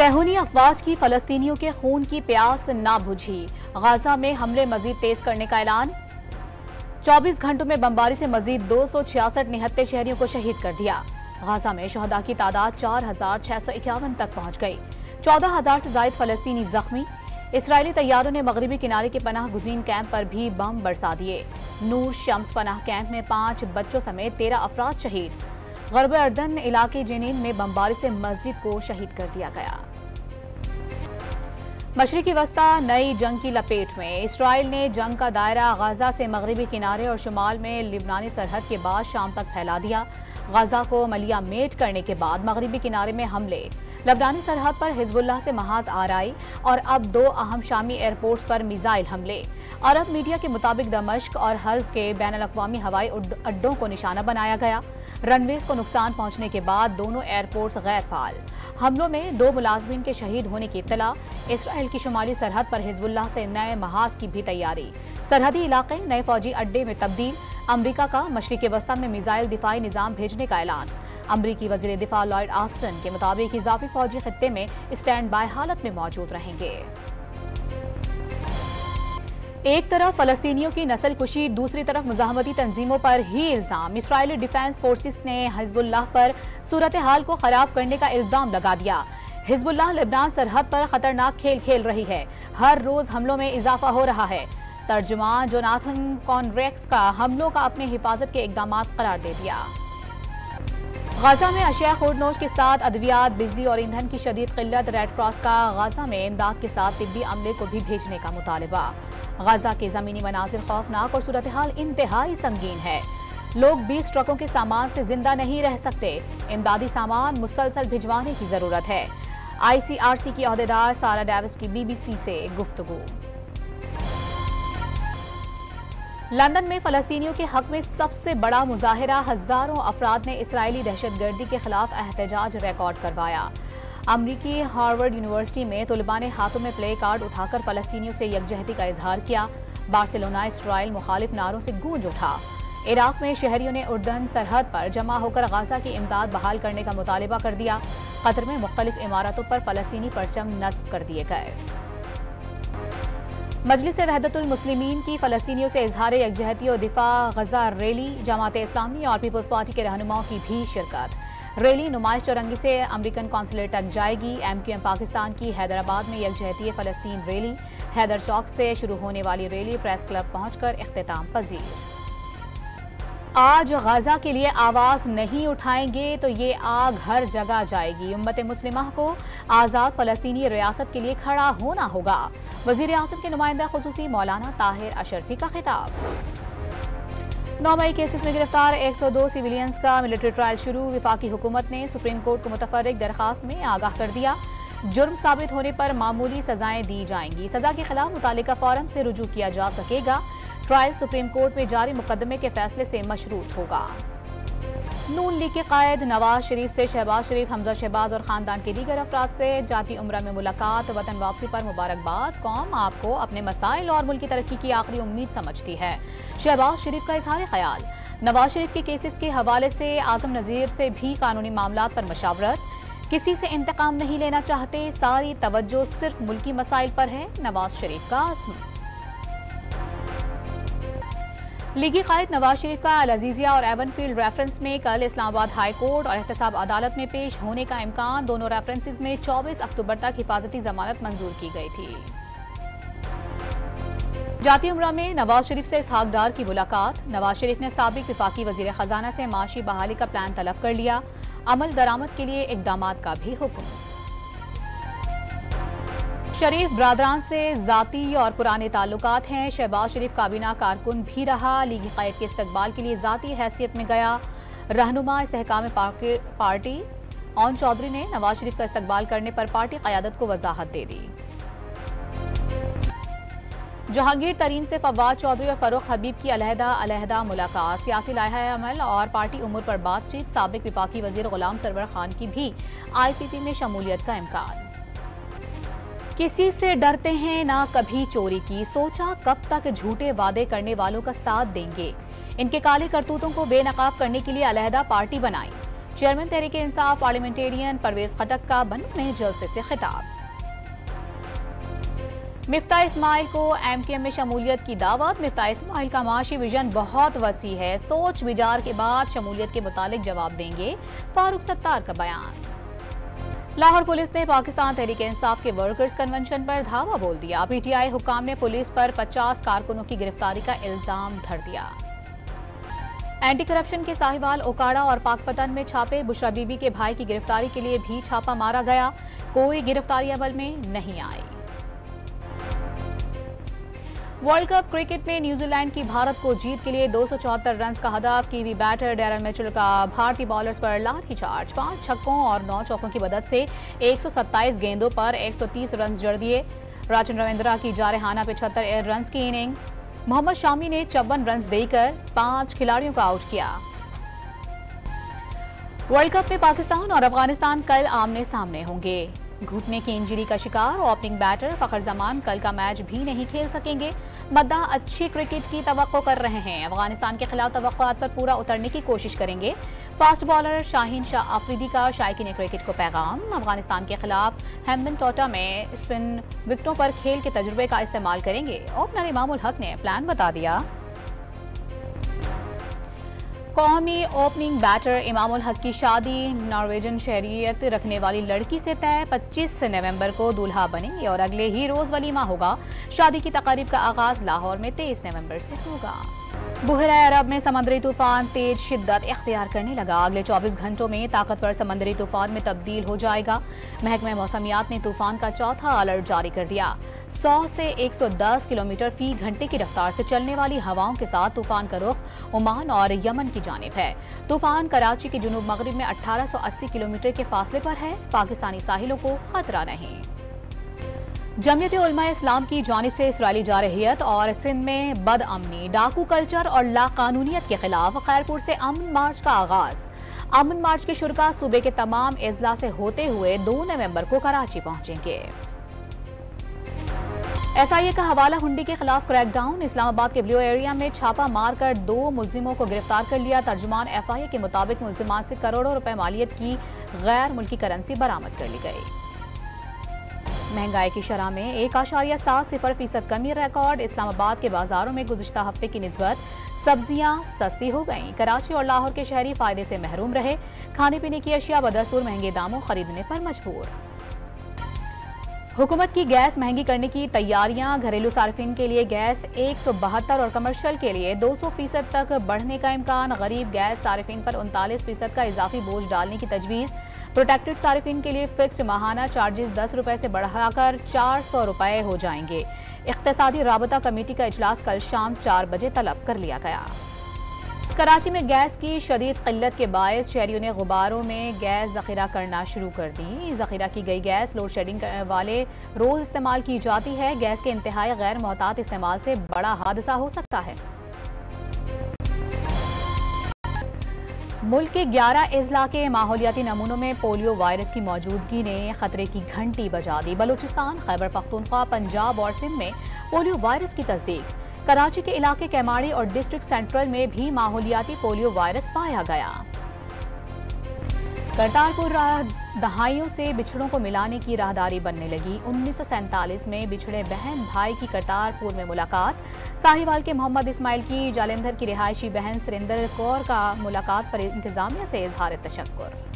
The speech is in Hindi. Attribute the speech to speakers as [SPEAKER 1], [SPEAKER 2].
[SPEAKER 1] सहूनी अफवाज की फलस्तीनियों के खून की प्यास ना बुझी। गाजा में हमले मजीद तेज करने का ऐलान। 24 घंटों में बमबारी से मजीद 266 निहत्ते शहरियों को शहीद कर दिया। गाजा में शहदा की तादाद 4,651 तक पहुंच गई। 14,000 से ज्यादा फलस्तीनी जख्मी। इसराइली तैयारों ने मगरबी किनारे के पनाह गुजीन कैंप पर भी बम बरसा दिए। नूर शम्स पनाह कैंप में 5 बच्चों समेत 13 अफराद शहीद। गरब अर्दन इलाके जेनीन में बमबारी से मस्जिद को शहीद कर दिया गया। मशरिकी वस्ता नई जंग की लपेट में। इसराइल ने जंग का दायरा गाजा से मगरबी किनारे और शुमाल में लिबनानी सरहद के बाद शाम तक फैला दिया। गाजा को मलिया मेट करने के बाद मगरबी किनारे में हमले। लबनानी सरहद पर हिजबुल्लाह से महाज आराई और अब 2 अहम शामी एयरपोर्ट्स पर मिसाइल हमले। अरब मीडिया के मुताबिक दमश्क और हल्ब के बैनुल-अक़वामी हवाई अड्डों को निशाना बनाया गया। रनवेज को नुकसान पहुंचने के बाद दोनों एयरपोर्ट्स गैर फाल। हमलों में 2 मुलाजमीन के शहीद होने की इत्तला। इसराइल की शुमाली सरहद पर हिजबुल्लाह से नए महाज की भी तैयारी। सरहदी इलाके नए फौजी अड्डे में तब्दील। अमरीका का मशरिक़ वस्ता में मिसाइल दिफाई निजाम भेजने का ऐलान। अमरीकी वज़ीर दिफा लॉयड ऑस्टिन के मुताबिक इजाफी फौजी खित्ते में स्टैंड बाय हालत में मौजूद रहेंगे। एक तरफ फलस्तीनियों की नस्लकुशी, दूसरी तरफ मुजाहमती तंजीमों पर ही इल्जाम। इसराइली डिफेंस फोर्सेस ने हिजबुल्लाह पर सूरत हाल को खराब करने का इल्जाम लगा दिया। हिजबुल्लाह लेबनान सरहद पर खतरनाक खेल खेल रही है। हर रोज हमलों में इजाफा हो रहा है। तर्जुमान जोनाथन कॉनरेक्स का हमलों का अपने हिफाजत के इकदाम करार दे दिया। गाजा में अशिया खुर्दनोश के साथ अद्वियात, बिजली और ईंधन की शदीद किल्लत। रेड क्रॉस का गाजा में इमदाद के साथ तिब्बी अमले को भी भेजने का मुतालबा। गाजा के जमीनी मनाजिर खौफनाक और सूरत हाल इंतहाई संगीन है। लोग 20 ट्रकों के सामान से जिंदा नहीं रह सकते। इमदादी सामान मुसलसल भिजवाने की जरूरत है। ICRC की अहदेदार सारा डेविस की BBC से गुफ्तगू। लंदन में फलस्तीनियों के हक में सबसे बड़ा मुजाहिरा। हजारों अफराद ने इसराइली दहशतगर्दी के खिलाफ एहतजाज रिकॉर्ड करवाया। अमरीकी हार्वर्ड यूनिवर्सिटी में तलबा ने हाथों में प्ले कार्ड उठाकर फलस्तीनियों से यकजहती का इजहार किया। बार्सिलोना इसराइल मुखालिफ नारों से गूंज उठा। इराक में शहरियों ने उर्दन सरहद पर जमा होकर गाजा की इमदाद बहाल करने का मुतालिबा कर दिया। कतर में मुख्तलिफ इमारतों पर फलस्तीनी परचम नस्ब कर दिए गए। मजलिस वहदतुल मुस्लिमीन की फलस्तीनियों से इजहार यकजहती और दिफा गजा रैली। जमात इस्लामी और पीपल्स पार्टी के रहनुमाओं की भी शिरकत। रैली नुमाइश चौरंगी से अमेरिकन कौंसलेट तक जाएगी। MQM पाकिस्तान की हैदराबाद में यकजहती फलस्तीन रैली। हैदर चौक से शुरू होने वाली रैली प्रेस क्लब पहुंचकर इख्तिताम पजीर। आज गाजा के लिए आवाज नहीं उठाएंगे तो ये आग हर जगह जाएगी। उम्मत मुस्लिमा को आजाद फलस्तीनी रियासत के लिए खड़ा होना होगा। वजीर आज़म के नुमाइंदा खुसूसी मौलाना ताहिर अशरफी का खिताब। 9 मई केसेस में गिरफ्तार 102 सिविलियंस का मिलिट्री ट्रायल शुरू। विफाकी हुकूमत ने सुप्रीम कोर्ट को मुतफर्रिक दरखास्त में आगाह कर दिया। जुर्म साबित होने पर मामूली सजाएं दी जाएंगी। सजा के खिलाफ मुतालिका फॉरम से रुजू किया जा सकेगा। ट्रायल सुप्रीम कोर्ट में जारी मुकदमे के फैसले से मशरूत होगा। नून लीग के कायद नवाज शरीफ से शहबाज शरीफ, हमजा शहबाज और खानदान के दीगर अफराद से जाती उम्रा में मुलाकात। वतन वापसी पर मुबारकबाद। कौम आपको अपने मसाइल और मुल्क की तरक्की की आखिरी उम्मीद समझती है। शहबाज शरीफ का इजहार ख्याल। नवाज शरीफ के केसेस के हवाले से आजम नजीर से भी कानूनी मामलात पर मशावरत। किसी से इंतकाम नहीं लेना चाहते, सारी तवज्जो सिर्फ मुल्की मसाइल पर है। नवाज शरीफ का आज़म। लीगी कायद नवाज शरीफ का अल अजीजिया और एवनफील्ड रेफरेंस में कल इस्लामाबाद हाई कोर्ट और एहतसाब अदालत में पेश होने का इम्कान। दोनों रेफरेंसेस में 24 अक्टूबर तक हिफाजती जमानत मंजूर की गई थी। जाती उम्रा में नवाज शरीफ से इसहाक डार की मुलाकात। नवाज शरीफ ने साबिक विफाकी वजीर खजाना से माशी बहाली का प्लान तलब कर लिया। अमल दरामद के लिए इकदामात का भी हुक्म। शरीफ ब्रादरान से जाती और पुराने ताल्लुकात हैं। शहबाज शरीफ काबीना कारकुन भी रहा। लीगी कायद के इस्तकबाल के लिए जाती हैसियत में गया। रहनुमा इस्तेहकाम पार्टी ओन चौधरी ने नवाज शरीफ का इस्तकबाल करने पर पार्टी क़यादत को वजाहत दे दी। जहांगीर तरीन से फवाद चौधरी और फरूख हबीब की अलहदा मुलाकात। सियासी लाहे अमल और पार्टी उमूर पर बातचीत। साबिक विफाकी वजीर गुलाम सरवर खान की भी IPP में शमूलियत का इम्कान। किसी से डरते हैं ना कभी चोरी की। सोचा कब तक झूठे वादे करने वालों का साथ देंगे। इनके काले करतूतों को बेनकाब करने के लिए अलहदा पार्टी बनाई। चेयरमैन तहरीक इंसाफ पार्लियामेंटेरियन परवेज खटक का बन्नू में जलसे से खिताब। मिफ्ता इस्माइल को एमक्यूएम में शमूलियत की दावत। मिफ्ता इस्माइल का माशी विजन बहुत वसी है, सोच विचार के बाद शमूलियत के मुतालिक जवाब देंगे, फारूक सत्तार का बयान। लाहौर पुलिस ने पाकिस्तान तहरीक इंसाफ के वर्कर्स कन्वेंशन पर धावा बोल दिया। पीटीआई हुकाम ने पुलिस पर 50 कारकुनों की गिरफ्तारी का इल्जाम धर दिया। एंटी करप्शन के साहिवाल, ओकाड़ा और पाकपतन में छापे। बुशरा बीबी के भाई की गिरफ्तारी के लिए भी छापा मारा गया, कोई गिरफ्तारी अमल में नहीं आई। वर्ल्ड कप क्रिकेट में न्यूजीलैंड की भारत को जीत के लिए 274 रन का हदफ। कीवी बैटर डैरन मिचेल का भारतीय बॉलर्स पर लाठी चार्ज। 5 छक्कों और 9 चौकों की मदद से 127 गेंदों पर 130 रन जड़ दिए। राजन रविंद्रा की जारहाना 75 रन की इनिंग। मोहम्मद शामी ने 54 रन देकर 5 खिलाड़ियों को आउट किया। वर्ल्ड कप में पाकिस्तान और अफगानिस्तान कल आमने सामने होंगे। घुटने की इंजरी का शिकार ओपनिंग बैटर फखर जमान कल का मैच भी नहीं खेल सकेंगे। मद्दा अच्छी क्रिकेट की तवक्को कर रहे हैं। अफगानिस्तान के खिलाफ तवक्कुआत पर पूरा उतरने की कोशिश करेंगे। फास्ट बॉलर शाहीन शाह अफरीदी का शायकीन क्रिकेट को पैगाम। अफगानिस्तान के खिलाफ हैम्बन टोटा में स्पिन विकेटों पर खेल के तजुर्बे का इस्तेमाल करेंगे। ओपनर इमामुल हक ने प्लान बता दिया। कौमी ओपनिंग बैटर इमामुल हक की शादी नॉर्वेजन शहरियत रखने वाली लड़की से तय। 25 नवंबर को दूल्हा बनेंगे और अगले ही रोज वलीमा होगा। शादी की तकारीब का आगाज लाहौर में 23 नवंबर से होगा। बुहरा अरब में समुद्री तूफान तेज शिद्दत इख्तियार करने लगा। अगले 24 घंटों में ताकतवर समुद्री तूफान में तब्दील हो जाएगा। महकमे मौसमियात ने तूफान का चौथा अलर्ट जारी कर दिया। 100 से 110 किलोमीटर फी घंटे की रफ्तार से चलने वाली हवाओं के साथ तूफान का रुख ओमान और यमन की जानिब है। तूफान कराची के जुनूब मगरिब में 1880 किलोमीटर के फासले पर है। पाकिस्तानी साहिलों को खतरा नहीं। जमीयत उलमा इस्लाम की जानिब से इसराइली जारहियत और सिंध में बदअमनी, डाकू कल्चर और लाकानूनियत के खिलाफ खैरपुर से अमन मार्च का आगाज। अमन मार्च के शुरका सूबे के तमाम अजला से होते हुए 2 नवंबर को कराची पहुंचेंगे। एफआईए का हवाला हुंडी के खिलाफ क्रैकडाउन। इस्लामाबाद के ब्लू एरिया में छापा मारकर 2 मुल्जिमों को गिरफ्तार कर लिया। तर्जुमान एफआईए के मुताबिक मुल्जिमान से करोड़ों रुपए मालियत की गैर मुल्की करेंसी बरामद कर ली गई। महंगाई की शरह में 1.70% कमी रिकॉर्ड। इस्लामाबाद के बाजारों में गुज़िश्ता हफ्ते की निस्बत सब्जियां सस्ती हो गईं। कराची और लाहौर के शहरी फायदे से महरूम रहे। खाने पीने की अशिया बदस्तूर महंगे दामों खरीदने पर मजबूर। हुकूमत की गैस महंगी करने की तैयारियां। घरेलू सार्फिन के लिए गैस 172 और कमर्शियल के लिए 200% तक बढ़ने का इम्कान। गरीब गैस सार्फिन पर 39% का इजाफी बोझ डालने की तजवीज़। प्रोटेक्टेड सार्फिन के लिए फिक्स्ड माहाना चार्जेस 10 रुपए से बढ़ाकर 400 रुपए हो जाएंगे। इख्तिसादी राबता कमेटी का इजलास कल शाम 4 बजे तलब कर लिया गया। कराची में गैस की शदीद किल्लत के बायस शहरियों ने गुब्बारों में गैस जखीरा करना शुरू कर दी। जखीरा की गई गैस लोड शेडिंग वाले रोज इस्तेमाल की जाती है। गैस के इंतहाई गैर मोहतात इस्तेमाल से बड़ा हादसा हो सकता है। मुल्क के 11 अजला के माहौलियाती नमूनों में पोलियो वायरस की मौजूदगी ने खतरे की घंटी बजा दी। बलूचिस्तान, खैबर पख्तूनख्वा, पंजाब और सिंध में पोलियो वायरस की तस्दीक। कराची के इलाके कैमाड़ी और डिस्ट्रिक्ट सेंट्रल में भी माहौलियाती पोलियो वायरस पाया गया। करतारपुर दहाइयों से बिछड़ों को मिलाने की राहदारी बनने लगी। 1947 में बिछड़े बहन भाई की करतारपुर में मुलाकात। साहिवाल के मोहम्मद इस्माइल की जालंधर की रिहायशी बहन सुरिंदर कौर का मुलाकात पर इंतजामिया से इजहार तशक्कुर।